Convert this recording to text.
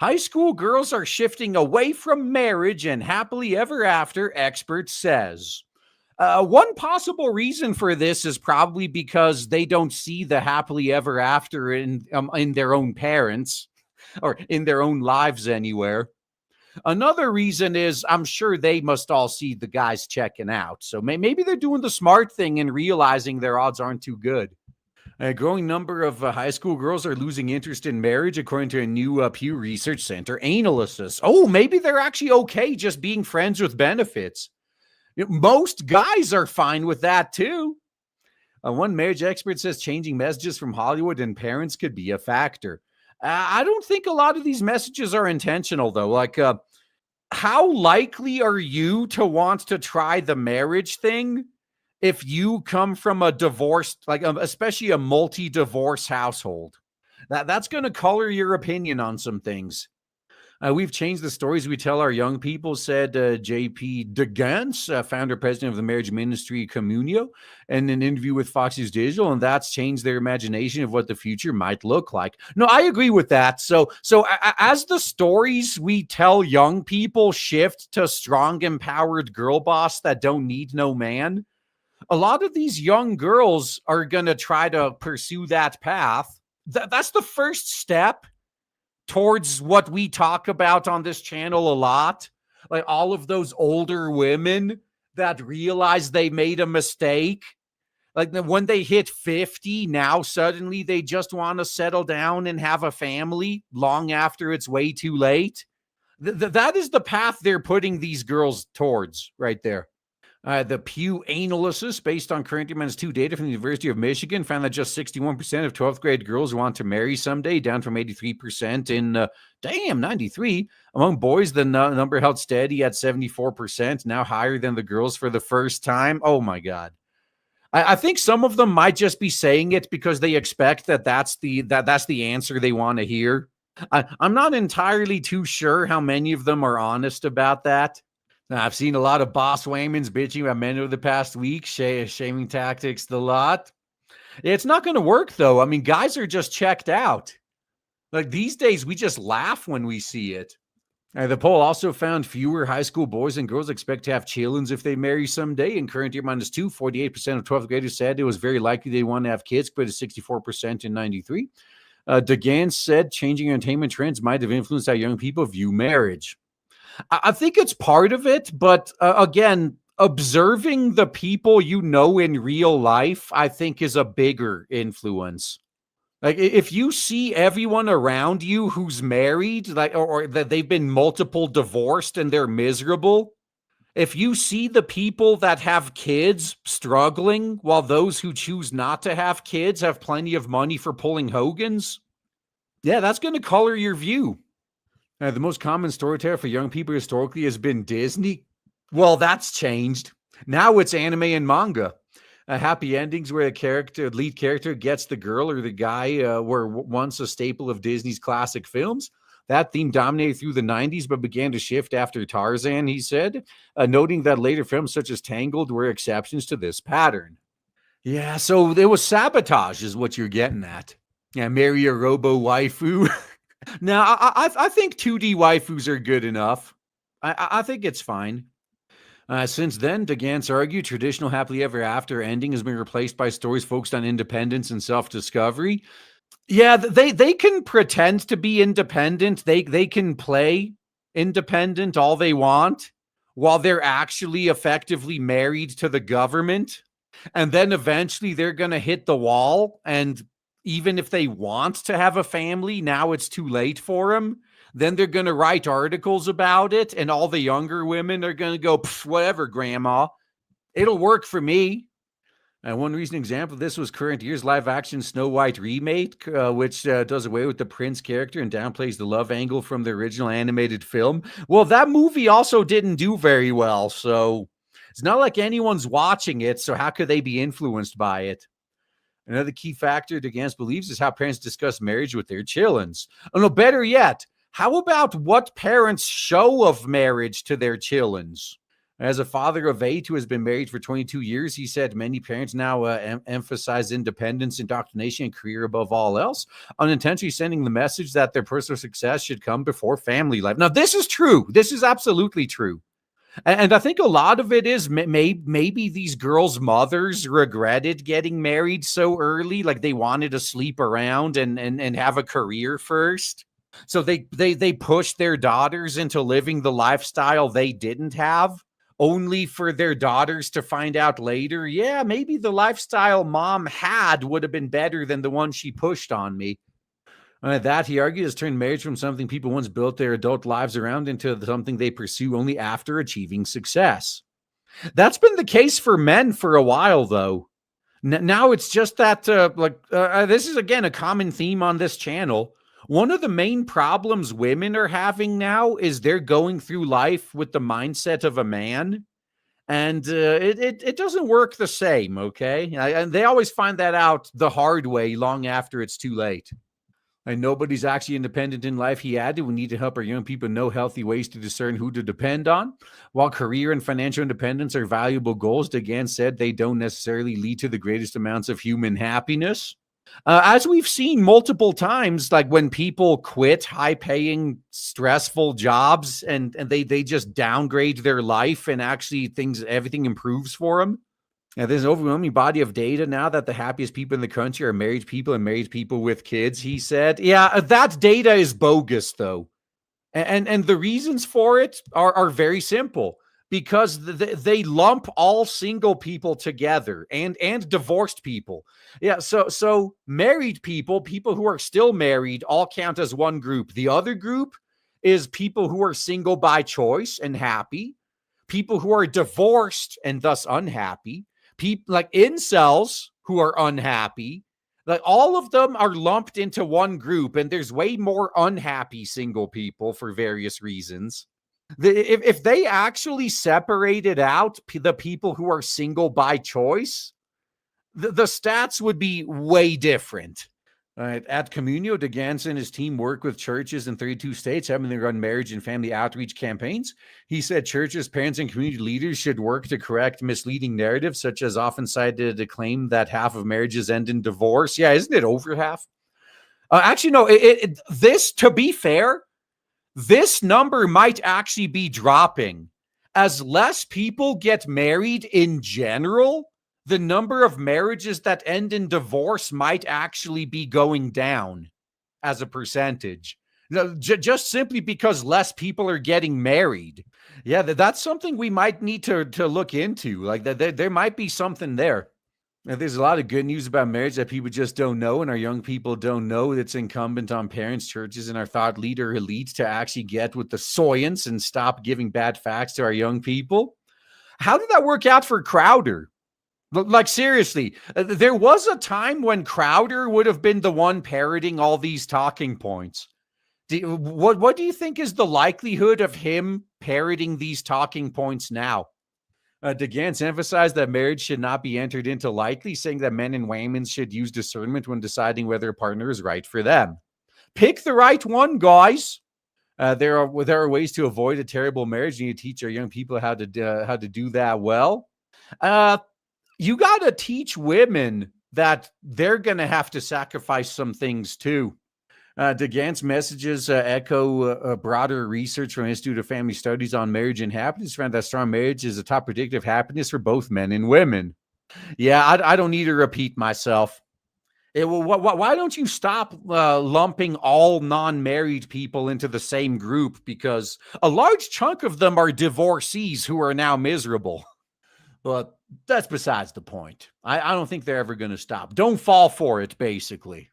High school girls are shifting away from marriage and happily ever after, expert says. One possible reason for this is probably because they don't see the happily ever after in their own parents or in their own lives anywhere. Another reason is I'm sure they must all see the guys checking out. So maybe they're doing the smart thing and realizing their odds aren't too good. A growing number of high school girls are losing interest in marriage, according to a new Pew Research Center analysis. Oh, maybe they're actually okay just being friends with benefits. Most guys are fine with that, too. One marriage expert says changing messages from Hollywood and parents could be a factor. I don't think a lot of these messages are intentional, though. Like, how likely are you to want to try the marriage thing if you come from a divorced, like especially a multi-divorce household? That's going to color your opinion on some things. We've changed the stories we tell our young people, said J.P. DeGance, founder president of the marriage ministry Communio, in an interview with Fox News Digital, and that's changed their imagination of what the future might look like. No, I agree with that. So as the stories we tell young people shift to strong, empowered girl boss that don't need no man, a lot of these young girls are going to try to pursue that path. That's the first step towards what we talk about on this channel a lot, like all of those older women that realize they made a mistake. Like when they hit 50, now suddenly they just want to settle down and have a family long after it's way too late. That is the path they're putting these girls towards right there. The Pew analysis, based on current -2 data from the University of Michigan, found that just 61% of 12th grade girls want to marry someday, down from 83% in, 93. Among boys, the number held steady at 74%, now higher than the girls for the first time. Oh my God. I think some of them might just be saying it because they expect that's the answer they want to hear. I'm not entirely too sure how many of them are honest about that. I've seen a lot of boss waymans bitching about men over the past week, shaming tactics, the lot. It's not going to work, though. I mean, guys are just checked out. Like these days, we just laugh when we see it. The poll also found fewer high school boys and girls expect to have children if they marry someday. In current year -2, 48% of 12th graders said it was very likely they want to have kids, but it's 64% in 93. DeGan said changing entertainment trends might have influenced how young people view marriage. I think it's part of it, but again, observing the people you know in real life, I think, is a bigger influence. Like if you see everyone around you who's married, like or that they've been multiple divorced and they're miserable, if you see the people that have kids struggling while those who choose not to have kids have plenty of money for pulling Hogans, yeah, that's going to color your view. The most common storyteller for young people historically has been Disney. Well, that's changed. Now it's anime and manga. Happy endings where the lead character gets the girl or the guy were once a staple of Disney's classic films. That theme dominated through the 90s, but began to shift after Tarzan, he said, noting that later films such as Tangled were exceptions to this pattern. Yeah, so there was sabotage is what you're getting at. Yeah, marry a robo-waifu. Now, I think 2D waifus are good enough. I think it's fine. Since then, DeGance argued traditional happily ever after ending has been replaced by stories focused on independence and self-discovery. Yeah, they can pretend to be independent. They can play independent all they want while they're actually effectively married to the government. And then eventually they're going to hit the wall, and even if they want to have a family, now it's too late for them. Then they're going to write articles about it, and all the younger women are going to go, whatever, grandma. It'll work for me. One recent example of this was current year's live-action Snow White remake, which does away with the prince character and downplays the love angle from the original animated film. Well, that movie also didn't do very well, so it's not like anyone's watching it, so how could they be influenced by it? Another key factor DeGance believes is how parents discuss marriage with their childrens. Oh, no, better yet, how about what parents show of marriage to their childrens? As a father of 8 who has been married for 22 years, he said many parents now emphasize independence, indoctrination, and career above all else, unintentionally sending the message that their personal success should come before family life. Now, this is true. This is absolutely true. And I think a lot of it is maybe these girls' mothers regretted getting married so early. Like they wanted to sleep around and have a career first. So they pushed their daughters into living the lifestyle they didn't have, only for their daughters to find out later, yeah, maybe the lifestyle mom had would have been better than the one she pushed on me. That, he argued, has turned marriage from something people once built their adult lives around into something they pursue only after achieving success. That's been the case for men for a while, though. Now it's just that, this is, again, a common theme on this channel. One of the main problems women are having now is they're going through life with the mindset of a man, and it doesn't work the same, okay? And they always find that out the hard way long after it's too late. And nobody's actually independent in life, he added. We need to help our young people know healthy ways to discern who to depend on. While career and financial independence are valuable goals, DeGan said they don't necessarily lead to the greatest amounts of human happiness. As we've seen multiple times, like when people quit high-paying, stressful jobs and they just downgrade their life and actually everything improves for them. Now, there's an overwhelming body of data now that the happiest people in the country are married people and married people with kids, he said. Yeah, that data is bogus, though. And the reasons for it are very simple. Because they lump all single people together and divorced people. Yeah, so married people who are still married, all count as one group. The other group is people who are single by choice and happy. People who are divorced and thus unhappy. People like incels who are unhappy. Like all of them are lumped into one group, and there's way more unhappy single people for various reasons. If they actually separated out the people who are single by choice, the stats would be way different. At Communio, DeGans and his team work with churches in 32 states, having them run marriage and family outreach campaigns. He said churches, parents, and community leaders should work to correct misleading narratives, such as often cited to claim that half of marriages end in divorce. Yeah, isn't it over half? Actually, no, this, to be fair, this number might actually be dropping. As less people get married in general, the number of marriages that end in divorce might actually be going down as a percentage. Just simply because less people are getting married. Yeah, that's something we might need to look into. Like there might be something there. Now, there's a lot of good news about marriage that people just don't know, and our young people don't know. It's incumbent on parents, churches, and our thought leader elite to actually get with the science and stop giving bad facts to our young people. How did that work out for Crowder? Like, seriously, there was a time when Crowder would have been the one parroting all these talking points. What do you think is the likelihood of him parroting these talking points now? DeGans emphasized that marriage should not be entered into lightly, saying that men and women should use discernment when deciding whether a partner is right for them. Pick the right one, guys. There are ways to avoid a terrible marriage. You need to teach our young people how to do that well. You got to teach women that they're going to have to sacrifice some things too. DeGan's messages echo broader research from the Institute of Family Studies on marriage and happiness, found that strong marriage is a top predictor of happiness for both men and women. Yeah, I don't need to repeat myself. Why don't you stop lumping all non-married people into the same group? Because a large chunk of them are divorcees who are now miserable. But that's besides the point. I don't think they're ever going to stop. Don't fall for it, basically.